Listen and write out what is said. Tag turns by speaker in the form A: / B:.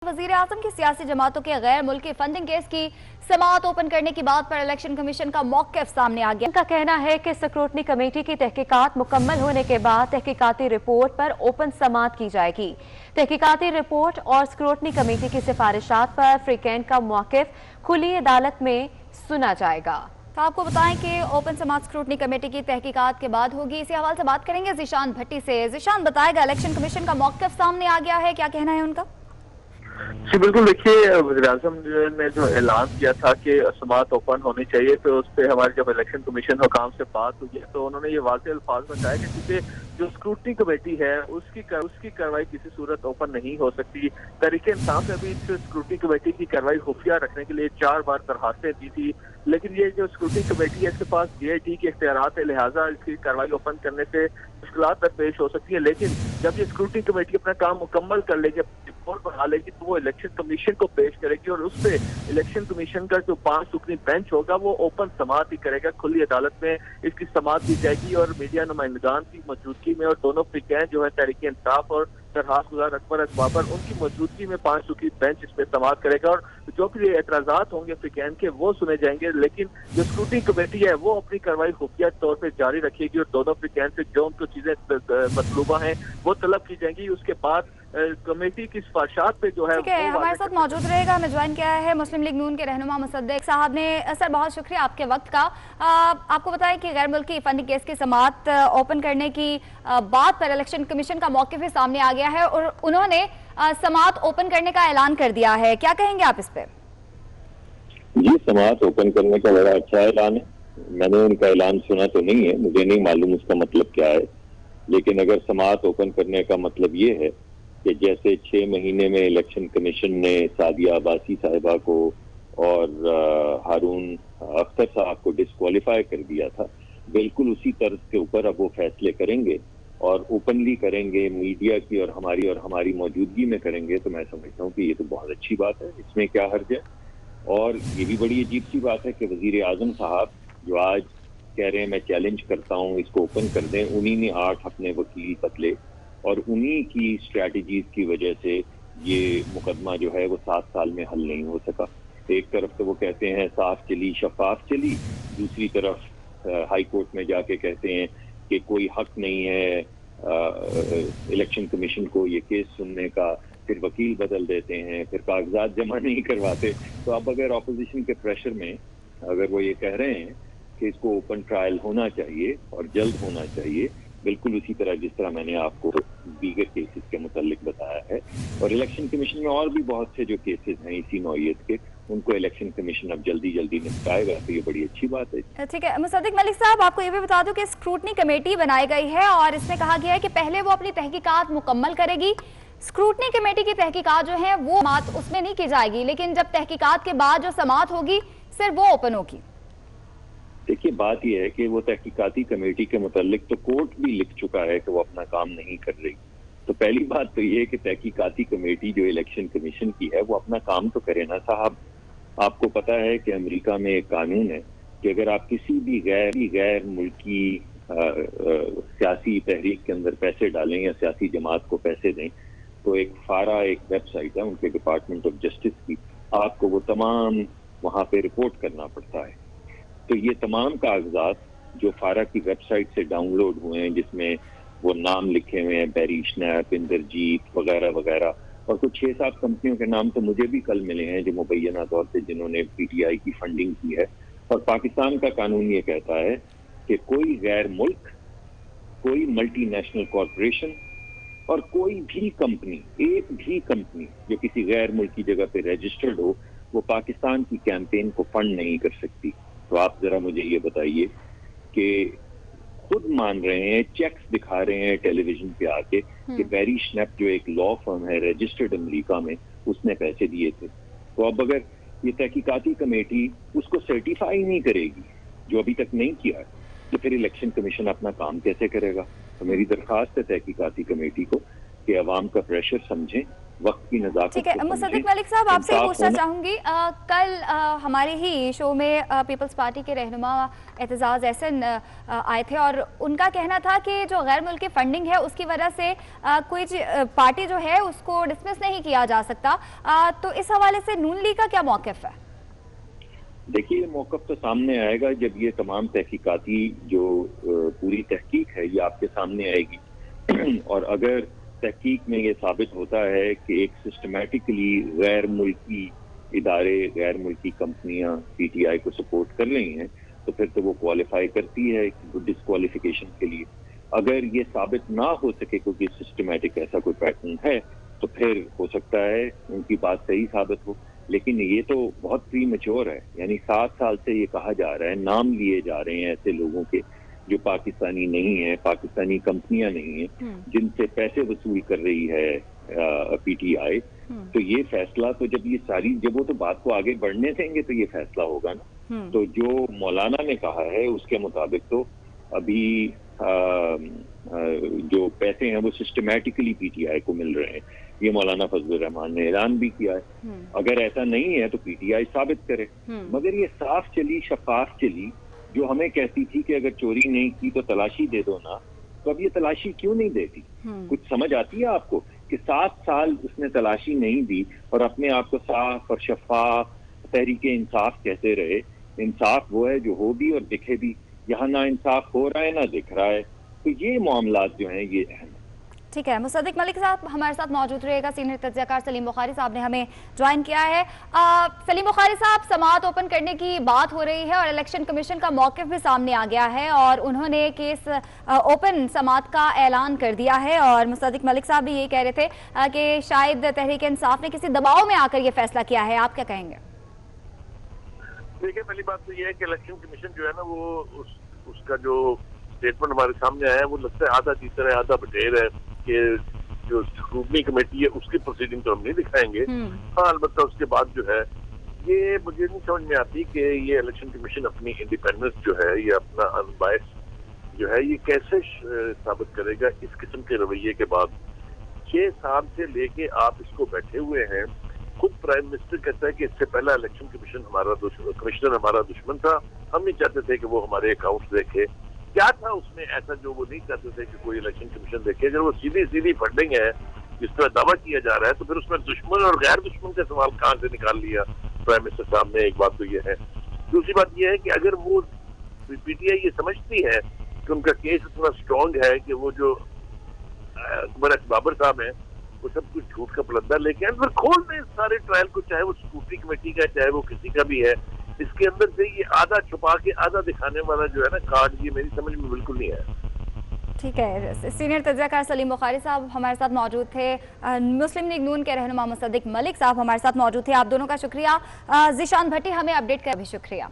A: वज़ीर आज़म की सियासी जमातों के गैर मुल्की फंडिंग केस की समाअत ओपन करने की बात पर इलेक्शन कमीशन का मौक़िफ़ सामने आ गया।
B: उनका कहना है कि स्क्रूटनी कमेटी की तहकीकात मुकम्मल होने के बाद तहकीकाती रिपोर्ट पर ओपन समाअत की जाएगी। तहकीकाती रिपोर्ट और स्क्रूटनी कमेटी की सिफारिशात पर फ्रीकैन का मौक़िफ़ खुली अदालत में सुना जाएगा।
A: तो आपको बताएं कि ओपन समाअत स्क्रूटनी कमेटी की तहकीकात के बाद होगी। इसी हवाले से बात करेंगे ज़ीशान भट्टी से। ज़ीशान, बताएगा इलेक्शन कमीशन का मौक़िफ़ सामने आ गया है, क्या कहना है उनका?
C: जी बिल्कुल, देखिए वज़ीर-ए-आज़म ने जो ऐलान किया था कि समाअत ओपन होनी चाहिए, तो उस पर हमारे जब इलेक्शन कमीशन हुकाम से बात हुई है तो उन्होंने ये वाज़ेह अल्फाज में कहा है कि चूंकि जो स्क्रूटनी कमेटी है उसकी कार्रवाई किसी सूरत ओपन नहीं हो सकती। तहरीक-ए-इंसाफ ने भी इस स्क्रूटनी कमेटी की कार्रवाई खुफिया रखने के लिए 4 बार दरखास्तें दी थी, लेकिन ये जो स्क्रूटनी कमेटी है इसके पास DIT के इख्तियारात है, लिहाजा इसकी कार्रवाई ओपन करने से मुश्किलात दरपेश हो सकती है। लेकिन जब ये स्क्रूटनी कमेटी अपना काम मुकम्मल कर लेगी, रिपोर्ट बना लेगी, तो वो इलेक्शन कमीशन को पेश करेगी और उस पे इलेक्शन कमीशन का जो 5 रुकनी बेंच होगा वो ओपन समाअत ही करेगा। खुली अदालत में इसकी समाअत की जाएगी और मीडिया नुमाइंदगान की मौजूदगी में और दोनों फ्रीकैन जो है तहरीक-ए-इंसाफ और दरखास्तगुजार अकबर बाबर, उनकी मौजूदगी में 5 रुकनी बेंच इस पे समाअत करेगा और जो भी एतराजात होंगे फ्रीकैन के वो सुने जाएंगे। लेकिन जो स्क्रूटनी कमेटी है वो अपनी कार्रवाई खुफिया तौर पर जारी रखेगी और दोनों फ्रीकैन से जो उनको चीजें मतलूबा हैं वो तलब की जाएंगी। उसके बाद कमेटी की सिफारिशात पे जो है
A: ठीक है, हमारे साथ मौजूद रहेगा। हमें ज्वाइन किया है मुस्लिम लीग नून के रहनुमा मुसद्दिक साहब ने। सर, बहुत शुक्रिया आपके वक्त का। आपको बताएं कि गैर मुल्की फंडिंग केस की समाअत ओपन करने की बात पर इलेक्शन कमीशन का मौक़िफ़ सामने आ गया है और उन्होंने समाअत ओपन करने का ऐलान कर दिया है। क्या कहेंगे आप इस पे?
D: जी, समाअत ओपन करने का बड़ा अच्छा ऐलान है। मैंने उनका ऐलान सुना तो नहीं है, मुझे नहीं मालूम उसका मतलब क्या है, लेकिन अगर समाअत ओपन करने का मतलब ये है कि जैसे 6 महीने में इलेक्शन कमीशन ने सादिया अब्बासी साहिबा को और हारून अख्तर साहब को डिस्क्वालीफाई कर दिया था, बिल्कुल उसी तर्ज के ऊपर अब वो फैसले करेंगे और ओपनली करेंगे, मीडिया की और हमारी मौजूदगी में करेंगे, तो मैं समझता हूँ कि ये तो बहुत अच्छी बात है, इसमें क्या हर्ज है। और ये भी बड़ी अजीब सी बात है कि वज़ीर-ए-आज़म साहब जो आज कह रहे हैं मैं चैलेंज करता हूँ इसको ओपन कर दें, उन्हीं ने 8 अपने वकील बदले और उन्हीं की स्ट्रैटेजीज की वजह से ये मुकदमा जो है वो 7 साल में हल नहीं हो सका। एक तरफ तो वो कहते हैं साफ चली शफाफ चली, दूसरी तरफ हाई कोर्ट में जाके कहते हैं कि कोई हक नहीं है इलेक्शन कमीशन को ये केस सुनने का, फिर वकील बदल देते हैं, फिर कागजात जमा नहीं करवाते। तो अब अगर ऑपोजिशन के प्रेशर में अगर वो ये कह रहे हैं कि इसको ओपन ट्रायल होना चाहिए और जल्द होना चाहिए, बिल्कुल उसी तरह जिस तरह मैंने आपको दीगर केसेस के मुतालिक बताया है, और इलेक्शन कमीशन में और भी बहुत से जो केसेस हैं इसी नौइयत के, उनको इलेक्शन कमीशन अब जल्दी निपटाएगा, तो ये बड़ी अच्छी बात है।
A: ठीक है मुसद्दिक मलिक साहब, आपको ये भी बता दूं कि स्क्रूटनी कमेटी बनाई गई है और इसमें कहा गया है कि पहले वो अपनी तहकीकात मुकम्मल करेगी। स्क्रूटनी कमेटी की तहकीकात जो है वो समाअत उसमें नहीं की जाएगी, लेकिन जब तहकीकात के बाद जो समाअत होगी सिर्फ वो ओपन होगी।
D: देखिए, बात यह है कि वो तहकीकाती कमेटी के मुतालिक तो कोर्ट भी लिख चुका है कि वो अपना काम नहीं कर रही। तो पहली बात तो ये है कि तहकीकाती कमेटी जो इलेक्शन कमीशन की है वो अपना काम तो करे ना साहब। आपको पता है कि अमेरिका में एक कानून है कि अगर आप किसी भी गैर मुल्की सियासी तहरीक के अंदर पैसे डालें या सियासी जमात को पैसे दें, तो एक वेबसाइट है उनके डिपार्टमेंट ऑफ जस्टिस की, आपको वो तमाम वहाँ पे रिपोर्ट करना पड़ता है। तो ये तमाम कागजात जो फारा की वेबसाइट से डाउनलोड हुए हैं, जिसमें वो नाम लिखे हुए हैं बैरी स्नैप, इंद्रजीत वगैरह वगैरह, और कुछ 6-7 कंपनियों के नाम तो मुझे भी कल मिले हैं जो मुबैना तौर से जिन्होंने PTI की फंडिंग की है। और पाकिस्तान का कानून ये कहता है कि कोई गैर मुल्क, कोई मल्टी नेशनल कॉरपोरेशन और कोई भी कंपनी, एक भी कंपनी जो किसी गैर मुल्क की जगह पे रजिस्टर्ड हो, वो पाकिस्तान की कैंपेन को फंड नहीं कर सकती। तो आप जरा मुझे ये बताइए कि खुद मान रहे हैं, चेक्स दिखा रहे हैं टेलीविजन पे आके कि बैरी स्नैप जो एक लॉ फर्म है रजिस्टर्ड अमेरिका में, उसने पैसे दिए थे। तो अब अगर ये तहकीकाती कमेटी उसको सर्टिफाई नहीं करेगी, जो अभी तक नहीं किया, तो फिर इलेक्शन कमीशन अपना काम कैसे करेगा? तो मेरी दरखास्त है तहकीकाती कमेटी को कि अवाम का प्रेशर समझें वक्त की नज़ाकत
A: ठीक है,
D: को
A: मुसद्दिक
D: समझें।
A: मलिक साहब आपसे
D: इंसाफ
A: पूछना
D: होना-
A: चाहूंगी, कल हमारे ही शो में पीपल्स पार्टी के रहनुमा एतजाज एहसन आए थे और उनका कहना था कि जो गैर मुल्की फंडिंग है उसकी वजह से कोई पार्टी जो है उसको डिसमिस नहीं किया जा सकता, तो इस हवाले से नून लीग का क्या मौक़िफ़ है?
D: देखिए, मौक़िफ़ तो सामने आएगा जब ये तमाम तहकीकाती जो पूरी तहकीक है ये आपके सामने आएगी और अगर तहकीक में ये साबित होता है कि एक सिस्टमेटिकली गैर मुल्की इदारे, गैर मुल्की कंपनियां पीटीआई को सपोर्ट कर रही हैं, तो फिर तो वो क्वालिफाई करती है डिस्क्वालिफिकेशन के लिए। अगर ये साबित ना हो सके क्योंकि सिस्टमेटिक ऐसा कोई पैटर्न है, तो फिर हो सकता है उनकी बात सही साबित हो। लेकिन ये तो बहुत प्री मैच्योर है, यानी 7 साल से ये कहा जा रहा है, नाम लिए जा रहे हैं ऐसे लोगों के जो पाकिस्तानी नहीं है, पाकिस्तानी कंपनियां नहीं है, जिनसे पैसे वसूल कर रही है पीटीआई। तो ये फैसला तो जब वो तो बात को आगे बढ़ने देंगे तो ये फैसला होगा ना। तो जो मौलाना ने कहा है उसके मुताबिक तो अभी जो पैसे हैं वो सिस्टमैटिकली पीटीआई को मिल रहे हैं, ये मौलाना फजलुर रहमान ने ऐलान भी किया है। अगर ऐसा नहीं है तो पीटीआई साबित करे, मगर ये साफ चली, शफाफ चली, जो हमें कहती थी कि अगर चोरी नहीं की तो तलाशी दे दो ना, तो अब ये तलाशी क्यों नहीं देती? कुछ समझ आती है आपको कि 7 साल उसने तलाशी नहीं दी और अपने आप को साफ और शफाफ तहरीके इंसाफ कहते रहे। इंसाफ वो है जो हो भी और दिखे भी, यहाँ ना इंसाफ हो रहा है ना दिख रहा है। तो ये मामलात जो हैं ये अहम है।
A: ठीक है, मुसद्दिक मलिक साहब हमारे साथ मौजूद रहेगा। सीनियर तज्ज़ियाकार सलीम बुखारी साहब ने हमें ज्वाइन किया है। सलीम बुखारी साहब, समाअत ओपन करने की बात हो रही है और इलेक्शन कमीशन का मौक़िफ़ भी सामने आ गया है और उन्होंने केस ओपन समाअत का ऐलान कर दिया है और मुसद्दिक मलिक साहब भी यही कह रहे थे कि शायद तहरीक इंसाफ ने किसी दबाव में आकर ये फैसला किया है। आप क्या कहेंगे?
E: देखिए, पहली बात तो ये है कि इलेक्शन कमीशन जो है ना वो उसका जो स्टेटमेंट हमारे सामने आया है वो लगता है आधा जीत रहा है आधा बटेर है कि जो स्क्रूटनी कमेटी है उसकी प्रोसीडिंग तो हम नहीं दिखाएंगे। हाँ, अलबत्ता उसके बाद जो है ये मुझे नहीं समझ में आती कि ये इलेक्शन कमीशन अपनी इंडिपेंडेंस जो है, ये अपना अनबायस जो है, ये कैसे साबित करेगा इस किस्म के रवैये के बाद। 6 साल से लेके आप इसको बैठे हुए हैं। खुद प्राइम मिनिस्टर कहता है कि इससे पहला इलेक्शन कमिश्नर हमारा दुश्मन था, हम नहीं चाहते थे कि वो हमारे अकाउंट्स देखे। क्या था उसमें ऐसा जो वो नहीं चाहते थे कि कोई इलेक्शन कमीशन देखे? अगर वो सीधी फंडिंग है जिस तरह दावा किया जा रहा है, तो फिर उसमें दुश्मन और गैर दुश्मन का सवाल कहाँ से निकाल लिया प्राइम मिनिस्टर साहब ने? एक बात तो ये है। दूसरी बात ये है कि अगर वो पीटीआई ये समझती है कि उनका केस इतना स्ट्रॉन्ग है कि वो जो बाबर साहब है वो सब कुछ झूठ का पलंदा लेके आए, फिर खोल दें सारे ट्रायल को, चाहे वो स्क्रूटनी कमेटी का चाहे वो किसी का भी है। इसके अंदर से ये आधा छुपा के आधा दिखाने वाला जो है ना कार्ड, ये मेरी समझ में बिल्कुल नहीं आया।
A: ठीक है, सीनियर तज्ज़ियाकार सलीम बुखारी साहब हमारे साथ मौजूद थे। मुस्लिम लीग नून के रहनुमा मुसद्दिक मलिक साहब हमारे साथ मौजूद थे। आप दोनों का शुक्रिया। ज़ीशान भट्टी हमें अपडेट कर भी शुक्रिया।